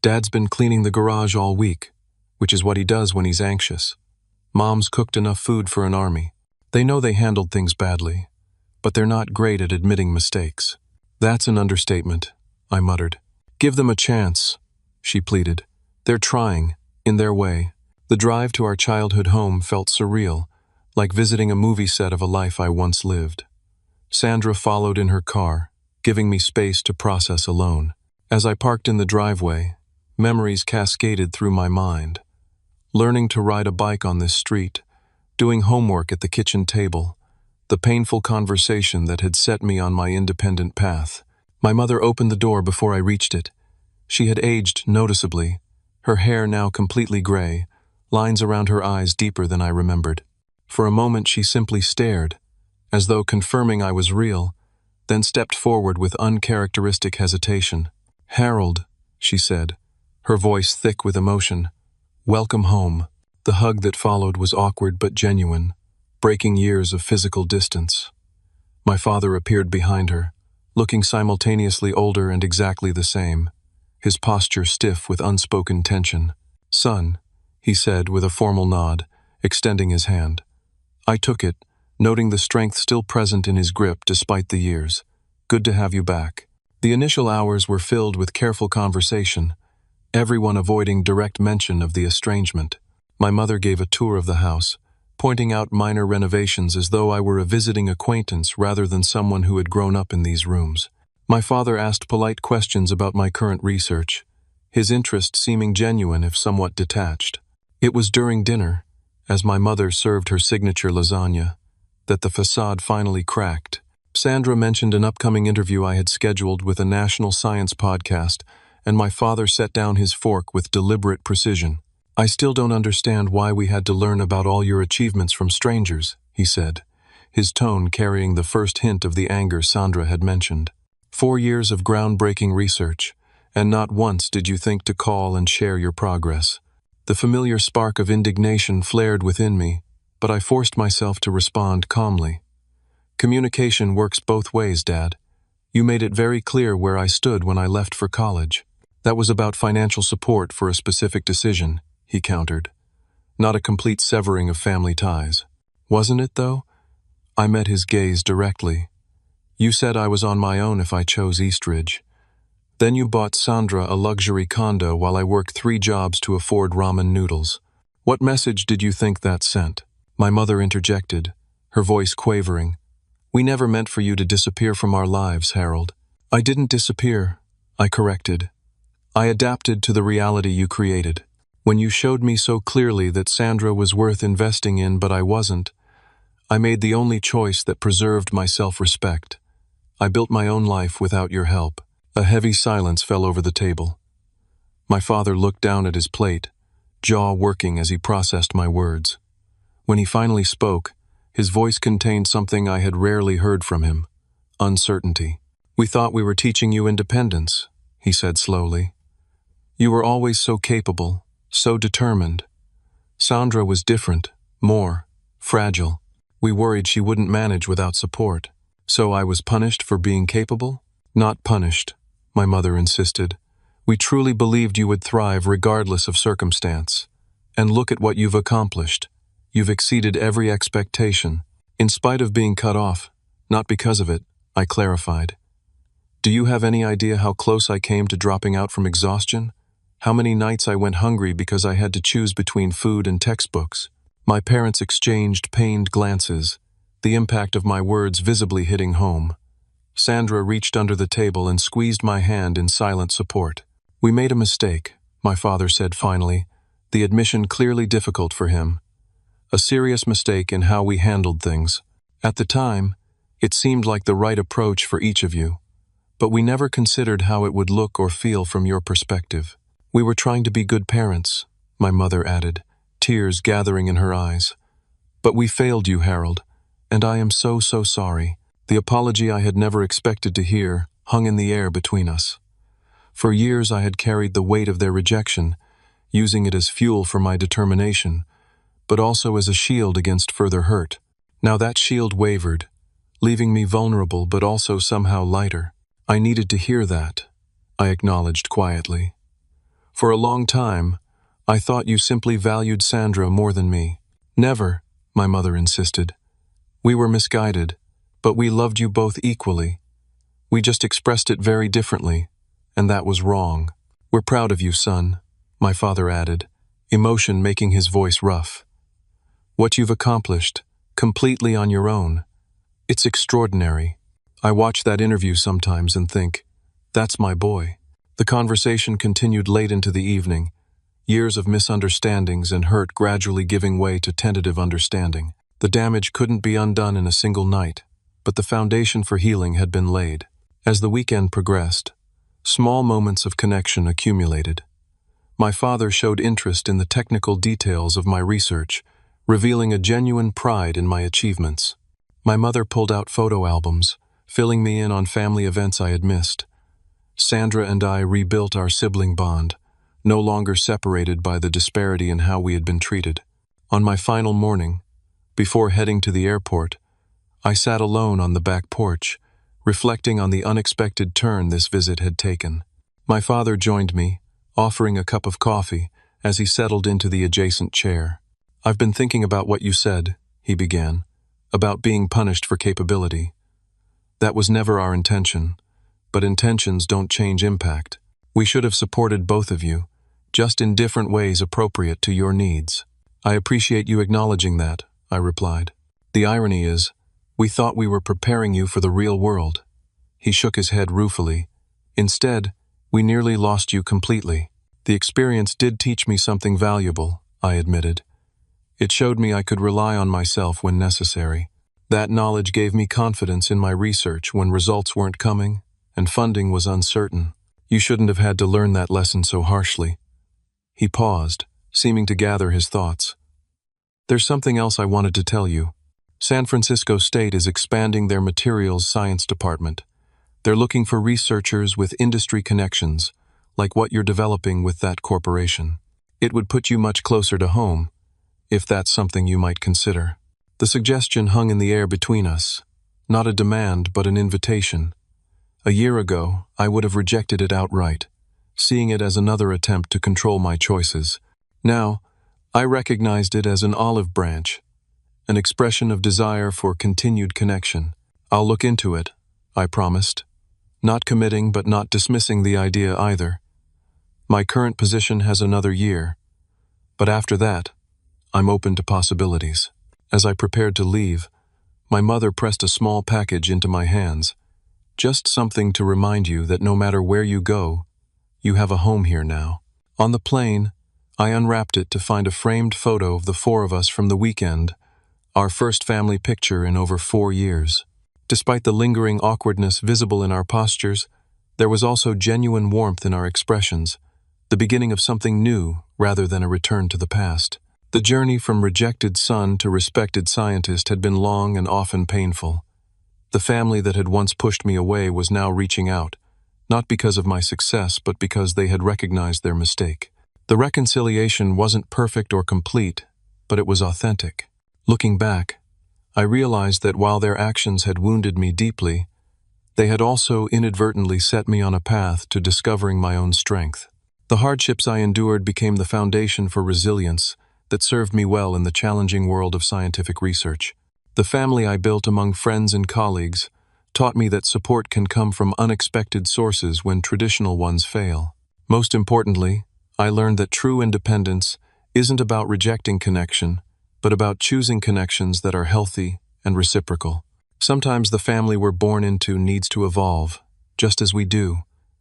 Dad's been cleaning the garage all week, which is what he does when he's anxious. Mom's cooked enough food for an army. They know they handled things badly, but they're not great at admitting mistakes. That's an understatement, I muttered. Give them a chance, she pleaded. They're trying, in their way. The drive to our childhood home felt surreal, like visiting a movie set of a life I once lived. Sandra followed in her car, giving me space to process alone. As I parked in the driveway, memories cascaded through my mind. Learning to ride a bike on this street, doing homework at the kitchen table, the painful conversation that had set me on my independent path. My mother opened the door before I reached it. She had aged noticeably, her hair now completely gray, lines around her eyes deeper than I remembered. For a moment she simply stared, as though confirming I was real, then stepped forward with uncharacteristic hesitation. Harold, she said, her voice thick with emotion. Welcome home. The hug that followed was awkward but genuine, breaking years of physical distance. My father appeared behind her, looking simultaneously older and exactly the same, his posture stiff with unspoken tension. Son, he said with a formal nod, extending his hand. I took it, noting the strength still present in his grip despite the years. Good to have you back. The initial hours were filled with careful conversation, everyone avoiding direct mention of the estrangement. My mother gave a tour of the house, pointing out minor renovations as though I were a visiting acquaintance rather than someone who had grown up in these rooms. My father asked polite questions about my current research, his interest seeming genuine if somewhat detached. It was during dinner, as my mother served her signature lasagna, that the facade finally cracked. Sandra mentioned an upcoming interview I had scheduled with a national science podcast, and my father set down his fork with deliberate precision. I still don't understand why we had to learn about all your achievements from strangers, he said, his tone carrying the first hint of the anger Sandra had mentioned. 4 years of groundbreaking research, and not once did you think to call and share your progress. The familiar spark of indignation flared within me, but I forced myself to respond calmly. Communication works both ways, Dad. You made it very clear where I stood when I left for college. That was about financial support for a specific decision, he countered. Not a complete severing of family ties. Wasn't it, though? I met his gaze directly. You said I was on my own if I chose Eastridge. Then you bought Sandra a luxury condo while I worked 3 jobs to afford ramen noodles. What message did you think that sent? My mother interjected, her voice quavering. We never meant for you to disappear from our lives, Harold. I didn't disappear, I corrected. I adapted to the reality you created. When you showed me so clearly that Sandra was worth investing in but I wasn't, I made the only choice that preserved my self-respect. I built my own life without your help. A heavy silence fell over the table. My father looked down at his plate, jaw working as he processed my words. When he finally spoke, his voice contained something I had rarely heard from him: uncertainty. We thought we were teaching you independence, he said slowly. You were always so capable, so determined. Sandra was different, more fragile. We worried she wouldn't manage without support. So I was punished for being capable? Not punished, my mother insisted. We truly believed you would thrive regardless of circumstance. And look at what you've accomplished. You've exceeded every expectation, in spite of being cut off, not because of it, I clarified. Do you have any idea how close I came to dropping out from exhaustion? How many nights I went hungry because I had to choose between food and textbooks? My parents exchanged pained glances, the impact of my words visibly hitting home. Sandra reached under the table and squeezed my hand in silent support. We made a mistake, my father said finally, the admission clearly difficult for him. A serious mistake in how we handled things. At the time, it seemed like the right approach for each of you, but we never considered how it would look or feel from your perspective. We were trying to be good parents, my mother added, tears gathering in her eyes. But we failed you, Harold, and I am so sorry. The apology I had never expected to hear hung in the air between us. For years I had carried the weight of their rejection, using it as fuel for my determination, but also as a shield against further hurt. Now that shield wavered, leaving me vulnerable but also somehow lighter. I needed to hear that, I acknowledged quietly. For a long time, I thought you simply valued Sandra more than me. Never, my mother insisted. We were misguided, but we loved you both equally. We just expressed it very differently, and that was wrong. We're proud of you, son, my father added, emotion making his voice rough. What you've accomplished, completely on your own. It's extraordinary. I watch that interview sometimes and think, that's my boy. The conversation continued late into the evening, years of misunderstandings and hurt gradually giving way to tentative understanding. The damage couldn't be undone in a single night, but the foundation for healing had been laid. As the weekend progressed, small moments of connection accumulated. My father showed interest in the technical details of my research, revealing a genuine pride in my achievements. My mother pulled out photo albums, filling me in on family events I had missed. Sandra and I rebuilt our sibling bond, no longer separated by the disparity in how we had been treated. On my final morning, before heading to the airport, I sat alone on the back porch, reflecting on the unexpected turn this visit had taken. My father joined me, offering a cup of coffee as he settled into the adjacent chair. I've been thinking about what you said, he began, about being punished for capability. That was never our intention, but intentions don't change impact. We should have supported both of you, just in different ways appropriate to your needs. I appreciate you acknowledging that, I replied. The irony is, we thought we were preparing you for the real world. He shook his head ruefully. Instead, we nearly lost you completely. The experience did teach me something valuable, I admitted. It showed me I could rely on myself when necessary. That knowledge gave me confidence in my research when results weren't coming and funding was uncertain. You shouldn't have had to learn that lesson so harshly. He paused, seeming to gather his thoughts. There's something else I wanted to tell you. San Francisco State is expanding their materials science department. They're looking for researchers with industry connections, like what you're developing with that corporation. It would put you much closer to home, if that's something you might consider. The suggestion hung in the air between us, not a demand but an invitation. A year ago, I would have rejected it outright, seeing it as another attempt to control my choices. Now, I recognized it as an olive branch, an expression of desire for continued connection. I'll look into it, I promised, not committing but not dismissing the idea either. My current position has another year, but after that, I'm open to possibilities. As I prepared to leave, my mother pressed a small package into my hands. Just something to remind you that no matter where you go, you have a home here now. On the plane, I unwrapped it to find a framed photo of the four of us from the weekend, our first family picture in over 4 years. Despite the lingering awkwardness visible in our postures, there was also genuine warmth in our expressions, the beginning of something new rather than a return to the past. The journey from rejected son to respected scientist had been long and often painful. The family that had once pushed me away was now reaching out, not because of my success but because they had recognized their mistake. The reconciliation wasn't perfect or complete, but it was authentic. Looking back, I realized that while their actions had wounded me deeply, they had also inadvertently set me on a path to discovering my own strength. The hardships I endured became the foundation for resilience that served me well in the challenging world of scientific research. The family I built among friends and colleagues taught me that support can come from unexpected sources when traditional ones fail. Most importantly, I learned that true independence isn't about rejecting connection, but about choosing connections that are healthy and reciprocal. Sometimes the family we're born into needs to evolve, just as we do,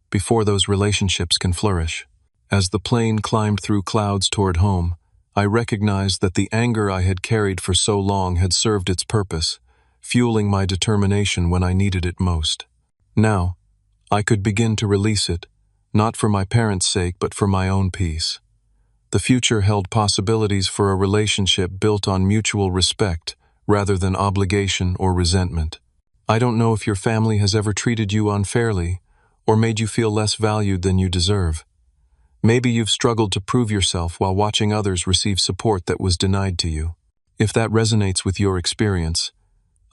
before those relationships can flourish. As the plane climbed through clouds toward home, I recognized that the anger I had carried for so long had served its purpose, fueling my determination when I needed it most. Now, I could begin to release it, not for my parents' sake but for my own peace. The future held possibilities for a relationship built on mutual respect rather than obligation or resentment. I don't know if your family has ever treated you unfairly or made you feel less valued than you deserve. Maybe you've struggled to prove yourself while watching others receive support that was denied to you. If that resonates with your experience,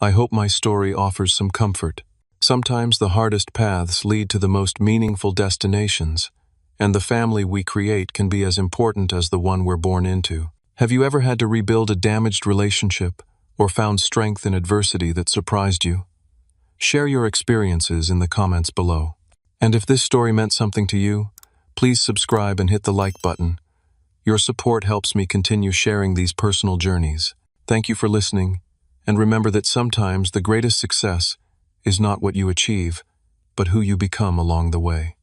I hope my story offers some comfort. Sometimes the hardest paths lead to the most meaningful destinations, and the family we create can be as important as the one we're born into. Have you ever had to rebuild a damaged relationship or found strength in adversity that surprised you? Share your experiences in the comments below. And if this story meant something to you, please subscribe and hit the like button. Your support helps me continue sharing these personal journeys. Thank you for listening, and remember that sometimes the greatest success is not what you achieve, but who you become along the way.